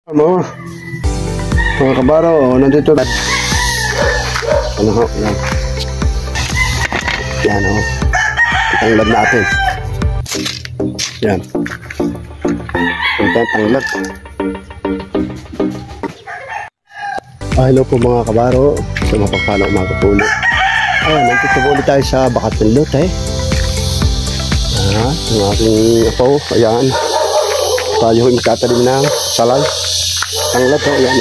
Ano? Mga kabaro, nandito na. Ano ho? Yan. Yan ho. Tanglad natin. Yan. Ito tanglad. Hello po mga kabaro. Sa mapagpalang umaga po ulit. Ayan, nandito po ulit tayo sa bakat ng lote. Yung aking apo. Ayan. Tayo yung magtatalim ng salay. Tanglad ho. Ayan.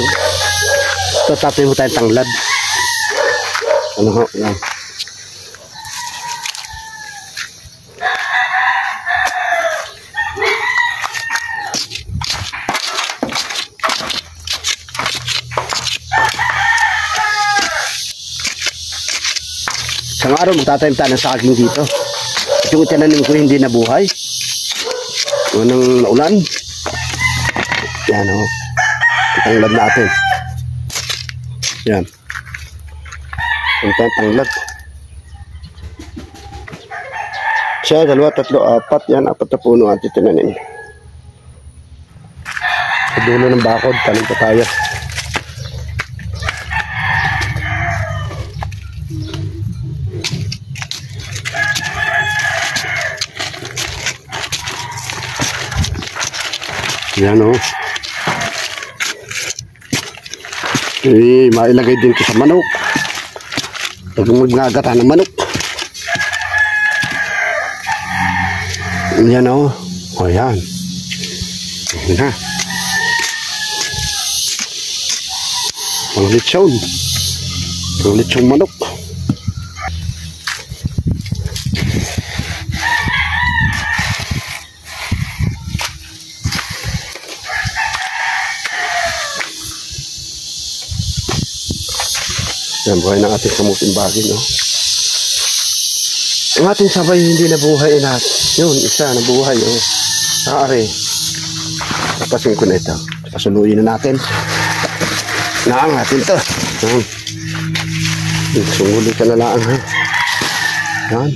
Tatapin mo tayong tanglad. Ano ho? Ayan. Isang araw magtatanim tayo ng saging dito. At yung itinanim ko hindi nabuhay. Unang naulan. Yan o. Tanglad natin. Yan. Ito tanglad. Siya, dalawa, tatlo, apat. Yan, apat na puno at itinanim. Sa dulo ng bakod, tanim pa tayo. Yan o. Mailagay din ko sa manok. Pag magagata ng manok. Yan o. O yan. Yan na. Panglitsyon. Panglitsyon manok. Yan, buhay ng ating kamuting bagin, no? Ang ating sabay hindi nabuhay na. Yun, isa nabuhay, oh. Naari. Tapasin ko na ito. Pasuluyin na natin. Naang natin ito. Sunguli ka na lang, ha? Yan.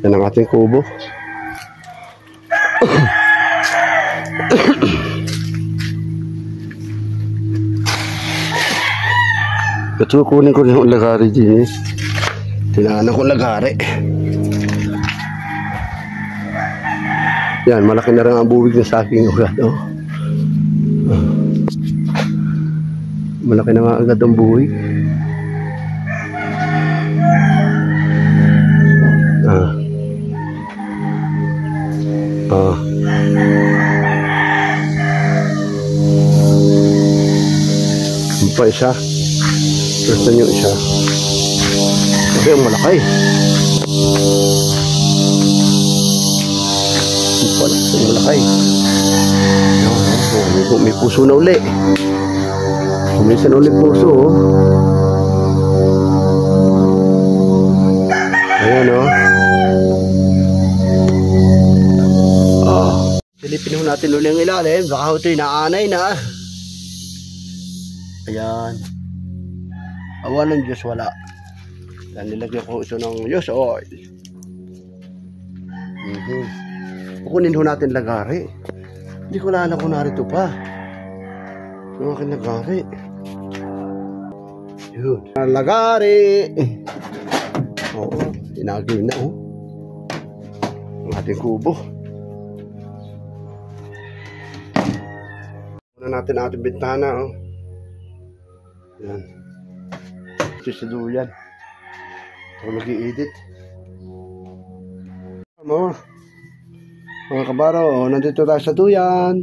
Yan ang ating kubo. Ito kunin ko yung lagari din eh. Tinaanan ko lagari. Yan, malaki na rin ang buwig na sa aking agad, oh. Malaki na nga agad ang buwig. Pa isa. Terus na yung isa. Kasi ang malaki. Ang malaki. May puso na uli. Umisa na uli puso. Ayan o. Silipin ho natin uli ang ilalim. Baka ho ito'y naanay na. Ayan. Awa ng Diyos, wala. Yan, nilagyan ko ito ng Diyos oil. Kukunin ho natin lagari. Hindi ko alam kung narito pa. Yung aking lagari. Yun. Lagari. Oo. Inagay na, oh. Ang ating kubo. Muna natin ang ating bintana, oh. Yan. Ito sa duyan. Ito mag-i-edit. Mga kabaro, nandito tayo sa duyan.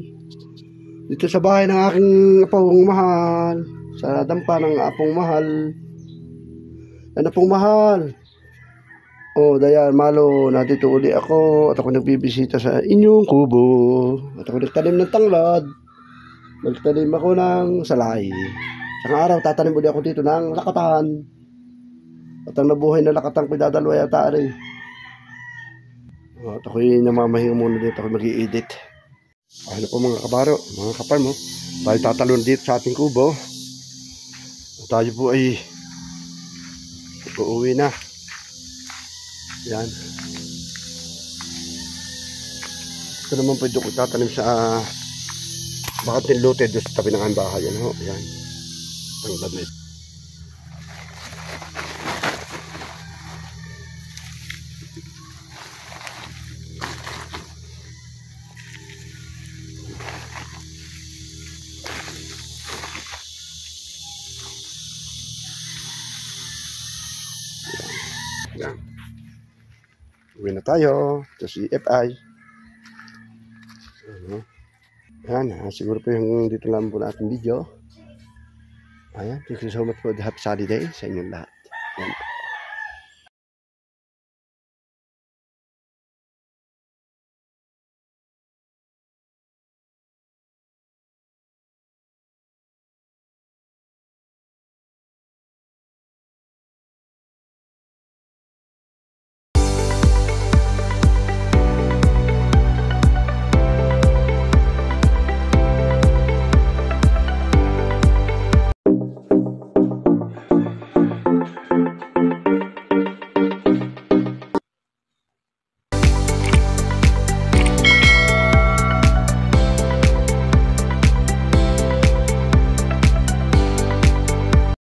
Dito sa bahay ng aking apong mahal. Sa dampa ng apong mahal. Ano pong mahal? Dayan, malo, nandito uli ako. At ako nagbibisita sa inyong kubo. At ako nagtanim ng tanglad. Nagtanim ako ng salay. Isang araw, tatanim ulit ako dito ng lakatan. At ang nabuhay na lakatan ko, dadalwa yata rin. At ako'y namamahinga muna dito, ako mag-i-edit. Ano po mga kabaro, mga kapal mo. Tayo tatalon dito sa ating kubo. At tayo po ay uuwi na. Yan. Ito naman pwede ko tatanim sa bakit niluted doon sa tabi ng ang bahay. Ano? Ayan. Ang lamit. Ayan. Uwi na tayo. Ito si FI. Ayan, siguro po yung dito lang po na ating video. Ayan, thank you so much for the happy Saturday sa inyong lahat.